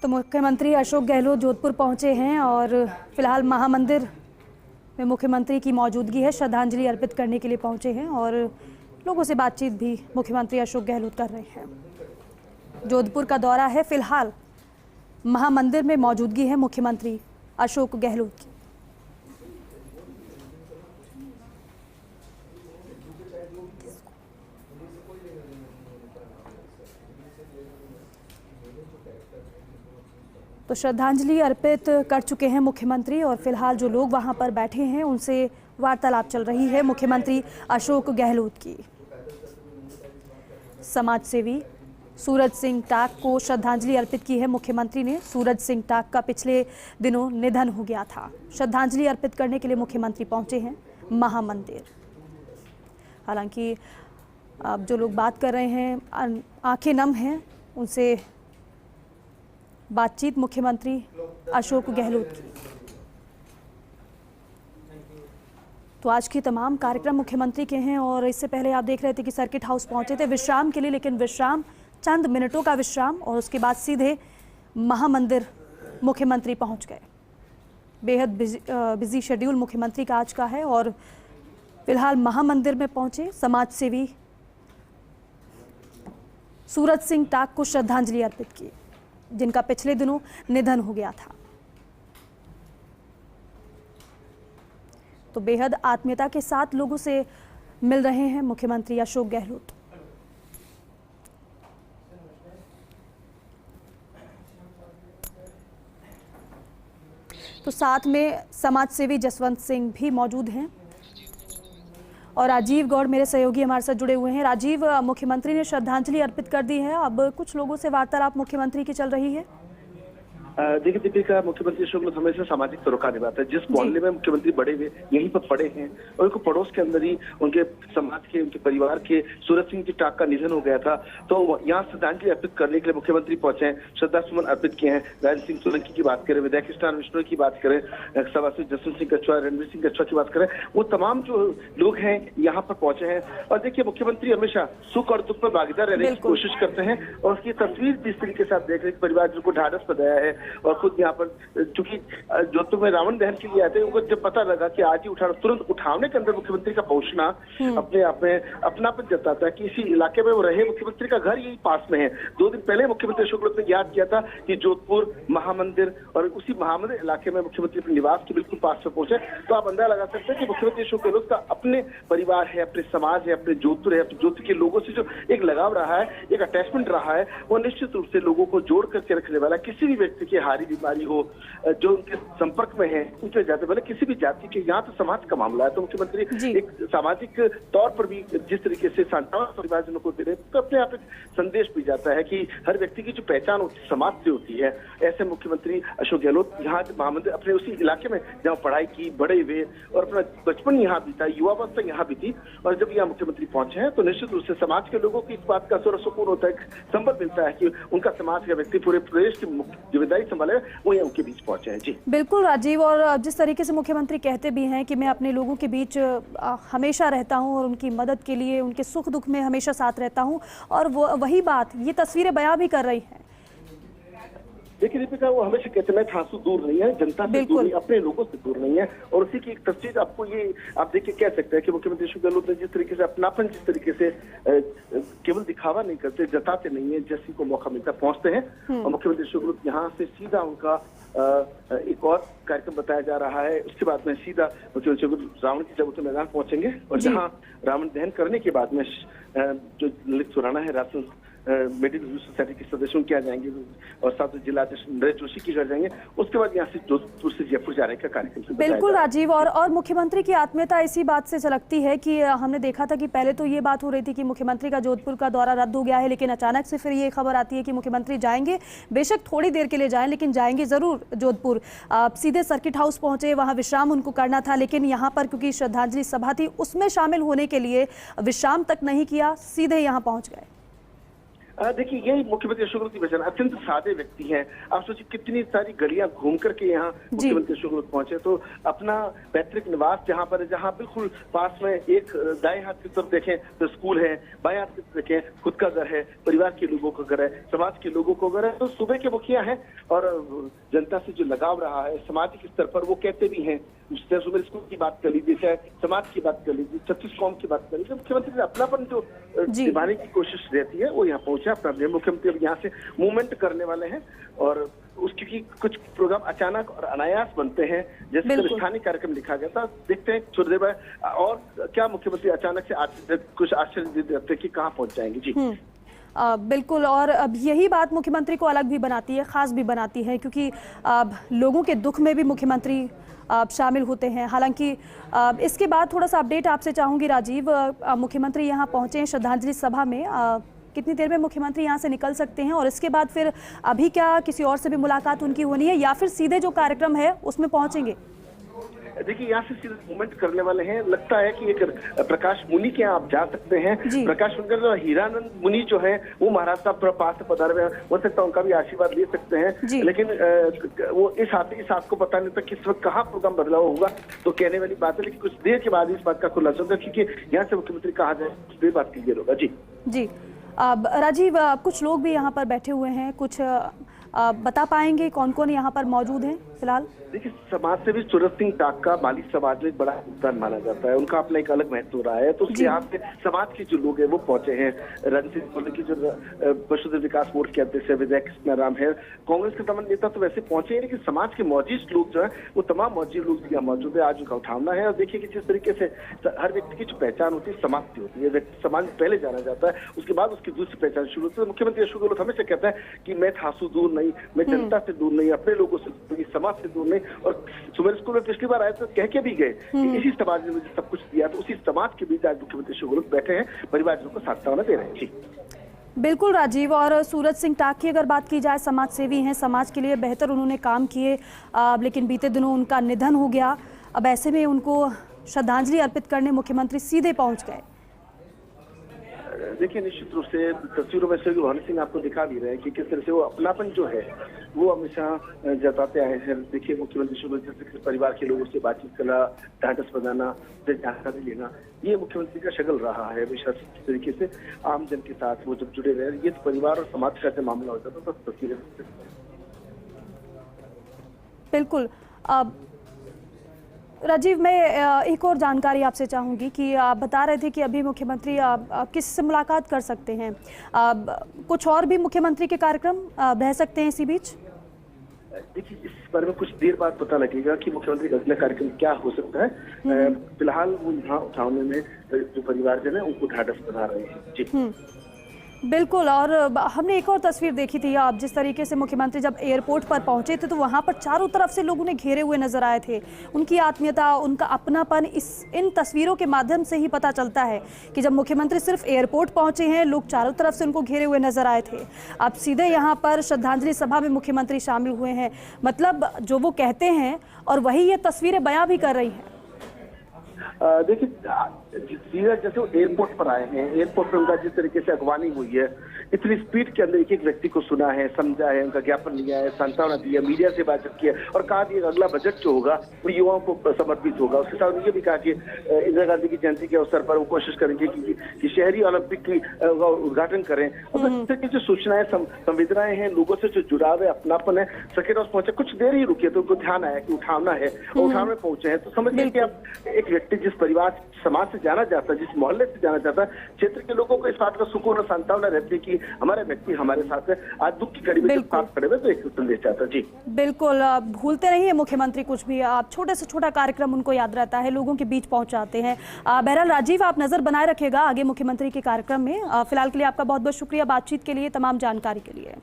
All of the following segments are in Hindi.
तो मुख्यमंत्री अशोक गहलोत जोधपुर पहुंचे हैं और फिलहाल महामंदिर में मुख्यमंत्री की मौजूदगी है। श्रद्धांजलि अर्पित करने के लिए पहुंचे हैं और लोगों से बातचीत भी मुख्यमंत्री अशोक गहलोत कर रहे हैं। जोधपुर का दौरा है, फिलहाल महामंदिर में मौजूदगी है मुख्यमंत्री अशोक गहलोत की। तो श्रद्धांजलि अर्पित कर चुके हैं मुख्यमंत्री और फिलहाल जो लोग वहां पर बैठे हैं उनसे वार्तालाप चल रही है मुख्यमंत्री अशोक गहलोत की। समाज सेवी सूरज सिंह टाक को श्रद्धांजलि अर्पित की है मुख्यमंत्री ने। सूरज सिंह टाक का पिछले दिनों निधन हो गया था। श्रद्धांजलि अर्पित करने के लिए मुख्यमंत्री पहुंचे हैं महामंदिर। हालांकि अब जो लोग बात कर रहे हैं आंखें नम हैं, उनसे बातचीत मुख्यमंत्री अशोक गहलोत की। तो आज की तमाम कार्यक्रम मुख्यमंत्री के हैं और इससे पहले आप देख रहे थे कि सर्किट हाउस पहुंचे थे विश्राम के लिए, लेकिन विश्राम चंद मिनटों का विश्राम और उसके बाद सीधे महामंदिर मुख्यमंत्री पहुंच गए। बेहद बिजी शेड्यूल मुख्यमंत्री का आज का है और फिलहाल महामंदिर में पहुंचे समाज सेवी सूरज सिंह टाक को श्रद्धांजलि अर्पित की, जिनका पिछले दिनों निधन हो गया था। तो बेहद आत्मीयता के साथ लोगों से मिल रहे हैं मुख्यमंत्री अशोक गहलोत। तो साथ में समाज सेवी जसवंत सिंह भी मौजूद हैं और राजीव गौड़ मेरे सहयोगी हमारे साथ जुड़े हुए हैं। राजीव, मुख्यमंत्री ने श्रद्धांजलि अर्पित कर दी है, अब कुछ लोगों से वार्तालाप मुख्यमंत्री की चल रही है। देखिए दीपिका, मुख्यमंत्री अशोक गहलोत हमेशा सामाजिक सरोकार निभाता है। जिस मोहल्ले में मुख्यमंत्री बड़े हुए यहीं पर पड़े हैं और उनको पड़ोस के अंदर ही उनके समाज के, उनके परिवार के सूरज सिंह की टाक का निधन हो गया था, तो यहाँ श्रद्धांजलि अर्पित करने के लिए मुख्यमंत्री पहुंचे हैं। श्रद्धा सुमन अर्पित किए हैं। राजेंद्र सिंह सोलंकी की बात करें, विधायक स्टार विष्णु की बात करें, सभासद जसवंत सिंह कछुआ, रणवीर सिंह कछुआ की बात करें, वो तमाम जो लोग हैं यहाँ पर पहुंचे हैं। और देखिए, मुख्यमंत्री हमेशा सुख और दुख में भागीदार रहने की कोशिश करते हैं और उसकी तस्वीर जिस तरीके से आप देख रहे हैं, परिवार जिनको ढाढ़स बधाया है और खुद यहाँ पर चूंकि जोधपुर में रावण दहन के लिए आते हैं, उनको जब पता लगा कि आज ही तुरंत उठावने के अंदर मुख्यमंत्री का पहुंचना अपने आप में अपनापन जताता है कि इसी इलाके में वो रहे। मुख्यमंत्री का घर यही पास में है। 2 दिन पहले मुख्यमंत्री अशोक गहलोत ने याद किया था कि जोधपुर महामंदिर और उसी महामंदिर इलाके में मुख्यमंत्री अपने निवास के बिल्कुल पास में पहुंचे। तो आप अंदाजा लगा सकते हैं कि मुख्यमंत्री अशोक गहलोत का अपने परिवार है, अपने समाज है, अपने जोधपुर है, अपने जोधपुर के लोगों से जो एक लगाव रहा है, एक अटैचमेंट रहा है, वो निश्चित रूप से लोगों को जोड़ करके रखने वाला। किसी भी व्यक्ति की हारी बीमारी हो, जो उनके संपर्क में है, उनके जाते वाले किसी भी जाति के, यहाँ तो समाज का मामला है, तो मुख्यमंत्री एक सामाजिक तौर पर भी जिस तरीके से सांत्वना परिवारजनों को दे रहे हैं, तो अपने आप एक संदेश भी जाता है कि हर व्यक्ति की जो पहचान होती है समाज से होती है। ऐसे मुख्यमंत्री अशोक गहलोत यहाँ महामंदिर अपने उसी इलाके में जहाँ पढ़ाई की, बड़े हुए और अपना बचपन यहाँ बीता, युवावस्था यहाँ बीती, और जब यहाँ मुख्यमंत्री पहुंचे हैं तो निश्चित रूप से समाज के लोगों की इस बात का सुकून होता है, संबल मिलता है कि उनका समाज का व्यक्ति पूरे प्रदेश की जिम्मेदारी संभाले, वो यहाँ उनके बीच पहुंचे हैं। जी बिल्कुल राजीव, और जिस तरीके से मुख्यमंत्री कहते भी हैं कि मैं अपने लोगों के बीच हमेशा रहता हूं और उनकी मदद के लिए, उनके सुख दुख में हमेशा साथ रहता हूं, और वही बात ये तस्वीरें बयां भी कर रही हैं। देखिए दीपिका, वो हमेशा कहते हैं ठासु दूर नहीं है, जनता से दूर नहीं, अपने लोगों से दूर नहीं है, और उसी की एक तस्वीर आपको ये आप देखिए कह सकते हैं कि मुख्यमंत्री अशोक गहलोत ने जिस तरीके से अपनापन, जिस तरीके से केवल दिखावा नहीं करते, जताते नहीं है, जैसी को मौका मिलता पहुंचते हैं। और मुख्यमंत्री अशोक गहलोत यहाँ से सीधा उनका एक और कार्यक्रम बताया जा रहा है, उसके बाद में सीधा मुख्यमंत्री रावण की चबूतरा मैदान पहुंचेंगे और जहाँ रावण दहन करने के बाद में जो ललित सुराना है, राशन मिडिल सोसाइटी के सदस्यों के यहाँ जाएंगे और साथ ही जिला अध्यक्ष नरेश जोशी की घर जाएंगे। उसके बाद यहाँ से जोधपुर से जयपुर जाने का कार्यक्रम। बिल्कुल राजीव, और मुख्यमंत्री की आत्मीयता इसी बात से झलकती है कि हमने देखा था कि पहले तो ये बात हो रही थी कि मुख्यमंत्री का जोधपुर का दौरा रद्द हो गया है, लेकिन अचानक से फिर ये खबर आती है कि मुख्यमंत्री जाएंगे, बेशक थोड़ी देर के लिए जाएं लेकिन जाएंगे जरूर जोधपुर। सीधे सर्किट हाउस पहुंचे, वहां विश्राम उनको करना था, लेकिन यहाँ पर क्योंकि श्रद्धांजलि सभा थी उसमें शामिल होने के लिए विश्राम तक नहीं किया, सीधे यहाँ पहुंच गए। देखिए, यही मुख्यमंत्री अशोक गहलोत की पहचान, अत्यंत सादे व्यक्ति हैं। आप सोचिए कितनी सारी गलियां घूम करके यहाँ मुख्यमंत्री अशोक गहलोत पहुंचे, तो अपना पैतृक निवास जहाँ पर है, जहाँ बिल्कुल पास में एक दाएं हाथ की तरफ देखें तो स्कूल है, बाएं हाथ की तरफ देखें खुद का घर है, परिवार के लोगों का घर है, समाज के लोगों का घर है। तो सुबह के मुखिया हैं और जनता से जो लगाव रहा है सामाजिक स्तर पर, वो कहते भी हैं, चाहे सुबह स्कूल की बात कर लीजिए, चाहे समाज की बात कर लीजिए, 36 कौम की बात कर लीजिए, मुख्यमंत्री ने अपनापन जो निभाने की कोशिश रहती है वो यहाँ पहुंचा। अपना मुख्यमंत्री अब यहाँ से मूवमेंट करने वाले हैं और उसकी की कुछ प्रोग्राम अचानक और अनायास बनते हैं, जैसे स्थानीय कार्यक्रम लिखा गया था। देखते हैं थोड़ी देर बाद और क्या मुख्यमंत्री अचानक से कुछ आश्चर्य देते कि कहाँ पहुंच जाएंगे। जी बिल्कुल, और अब यही बात मुख्यमंत्री को अलग भी बनाती है, खास भी बनाती है, क्योंकि अब लोगों के दुख में भी मुख्यमंत्री शामिल होते हैं। हालांकि इसके बाद थोड़ा सा अपडेट आपसे चाहूंगी राजीव। मुख्यमंत्री यहाँ पहुंचे हैं श्रद्धांजलि सभा में, कितनी देर में मुख्यमंत्री यहाँ से निकल सकते हैं और इसके बाद फिर अभी क्या किसी और से भी मुलाकात उनकी होनी है या फिर सीधे जो कार्यक्रम है उसमें पहुंचेंगे? देखिए, यहाँ से सीधे मूवमेंट करने वाले हैं। लगता है कि एक प्रकाश मुनि के यहाँ आप जा सकते हैं। प्रकाश मुनि, हीरानंद मुनि जो है वो महाराष्ट्र पास पधारे हुए, हो सकता है उनका भी आशीर्वाद ले सकते हैं, लेकिन वो इस हाथ को पता नहीं था किस वक्त कहाँ प्रोग्राम बदलाव होगा, तो कहने वाली बात है। लेकिन कुछ देर के बाद इस बात का खुलासा होगा, क्योंकि यहाँ से मुख्यमंत्री कहा जाए कुछ देर बाद क्लियर होगा। जी अब राजीव, कुछ लोग भी यहाँ पर बैठे हुए हैं, कुछ बता पाएंगे कौन कौन यहाँ पर मौजूद हैं फिलहाल? देखिए, समाज सेवी सूरज सिंह टाक का माली समाज में बड़ा योगदान माना जाता है, उनका अपना एक अलग महत्व रहा है, तो उसके यहाँ पे समाज के जो लोग हैं वो पहुंचे हैं। रणजीत बोले की जो पशुधन विकास बोर्ड के अध्यक्ष है विजय कृष्णा राम है, कांग्रेस के तमाम नेता तो वैसे पहुंचे हैं, लेकिन समाज के मौजूद लोग जो है वो तमाम मौजूद लोग यहाँ मौजूद है। आज उनका उठावना है और देखिए कि जिस तरीके से हर व्यक्ति की जो पहचान होती है समाज की होती है, व्यक्ति समाज में पहले जाना जाता है, उसके बाद उसकी दूसरी पहचान शुरू होती है। मुख्यमंत्री अशोक गहलोत हमेशा कहता है कि मैं ठासू दूर नहीं, मैं जनता से दूर नहीं, अपने लोगों से दूर नहीं, समाज से दूर नहीं। और सुबह स्कूल में पिछली बार आए तो कह के भी गए कि इसी समाज ने मुझे सब कुछ दिया, तो उसी समाज के बीच आज मुख्यमंत्री अशोक गहलोत बैठे हैं, परिवारजनों को सांत्वना दे रहे हैं। जी बिल्कुल राजीव, और सूरज सिंह टाक की अगर बात की जाए, समाज सेवी हैं, समाज के लिए बेहतर उन्होंने काम किए, लेकिन बीते दिनों उनका निधन हो गया। अब ऐसे में उनको श्रद्धांजलि अर्पित करने मुख्यमंत्री सीधे पहुंच गए। देखिए, निश्चित रूप से तस्वीरों में से रोहन सिंह आपको दिखा भी रहे हैं कि किस तरह से वो अपनापन जो है वो हमेशा जताते आए हैं। देखिए, मुख्यमंत्री शुभ परिवार के लोगों से बातचीत करना, ढांढस बजाना, जानकारी लेना, ये मुख्यमंत्री का शगल रहा है हमेशा। इस तरीके से आम जन के साथ वो जब जुड़े रहे, ये तो परिवार और समाज का मामला होता था, तो तस्वीरें। बिल्कुल। राजीव, मैं एक और जानकारी आपसे चाहूँगी कि आप बता रहे थे कि अभी मुख्यमंत्री किससे मुलाकात कर सकते हैं, कुछ और भी मुख्यमंत्री के कार्यक्रम रह सकते हैं इसी बीच? देखिए, इस बारे में कुछ देर बाद पता लगेगा कि मुख्यमंत्री का अगला कार्यक्रम क्या हो सकता है। फिलहाल वो यहाँ उठाने में जो परिवारजन है उनको ढांढस बना रहे हैं। जी बिल्कुल, और हमने एक और तस्वीर देखी थी, आप जिस तरीके से मुख्यमंत्री जब एयरपोर्ट पर पहुंचे थे तो वहां पर चारों तरफ से लोग उन्हें घेरे हुए नजर आए थे। उनकी आत्मीयता, उनका अपनापन इन तस्वीरों के माध्यम से ही पता चलता है कि जब मुख्यमंत्री सिर्फ एयरपोर्ट पहुंचे हैं, लोग चारों तरफ से उनको घेरे हुए नजर आए थे। अब सीधे यहाँ पर श्रद्धांजलि सभा में मुख्यमंत्री शामिल हुए हैं, मतलब जो वो कहते हैं और वही ये तस्वीरें बयां भी कर रही हैं। देखिए, जैसे वो एयरपोर्ट पर आए हैं, एयरपोर्ट पर उनका जिस तरीके से अगवानी हुई है, इतनी स्पीड के अंदर एक एक व्यक्ति को सुना है, समझा है, उनका ज्ञापन लिया है, सांत्वना दी है, मीडिया से बातचीत की है और कहा कि अगला बजट जो होगा वो युवाओं को समर्पित होगा। उसके साथ ये भी कहा कि इंदिरा गांधी की जयंती के अवसर पर वो कोशिश करेंगे कि शहरी ओलंपिक की उद्घाटन करें। और इस तरह की जो सूचनाएं, संवेदनाएं हैं, लोगों से जो जुड़ाव है, अपनापन है, सर्किट हाउस पहुंचे, कुछ देर ही रुके तो उनको ध्यान आया कि उठावना है और उठावना में पहुंचे हैं। तो समझिए कि आप एक व्यक्ति जिस परिवार समाज से जाना जाता है, जिस मोहल्ले से जाना चाहता है, क्षेत्र के लोगों को इस बात का सुकून और सांत्वना रहती है कि हमारे व्यक्ति हमारे साथ है। आज दुख की घड़ी में जब साथ खड़े हुए तो एक संदेश चाहता है। जी बिल्कुल, भूलते नहीं है मुख्यमंत्री कुछ भी, आप छोटे से छोटा कार्यक्रम उनको याद रहता है, लोगों के बीच पहुंचाते हैं। बहरहाल राजीव, आप नजर बनाए रखिएगा आगे मुख्यमंत्री के कार्यक्रम में। फिलहाल के लिए आपका बहुत बहुत शुक्रिया बातचीत के लिए, तमाम जानकारी के लिए।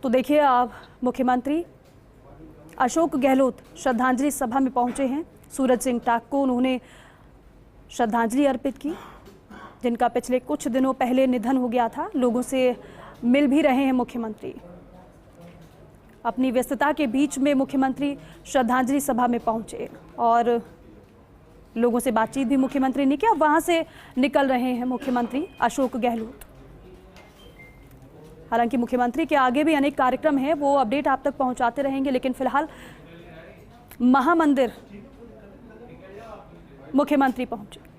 तो देखिए, आप मुख्यमंत्री अशोक गहलोत श्रद्धांजलि सभा में पहुंचे हैं। सूरज सिंह टाक को उन्होंने श्रद्धांजलि अर्पित की, जिनका पिछले कुछ दिनों पहले निधन हो गया था। लोगों से मिल भी रहे हैं मुख्यमंत्री। अपनी व्यस्तता के बीच में मुख्यमंत्री श्रद्धांजलि सभा में पहुंचे और लोगों से बातचीत भी मुख्यमंत्री ने की। अब वहां से निकल रहे हैं मुख्यमंत्री अशोक गहलोत। हालांकि मुख्यमंत्री के आगे भी अनेक कार्यक्रम हैं, वो अपडेट आप तक पहुंचाते रहेंगे, लेकिन फिलहाल महामंदिर मुख्यमंत्री पहुंचे।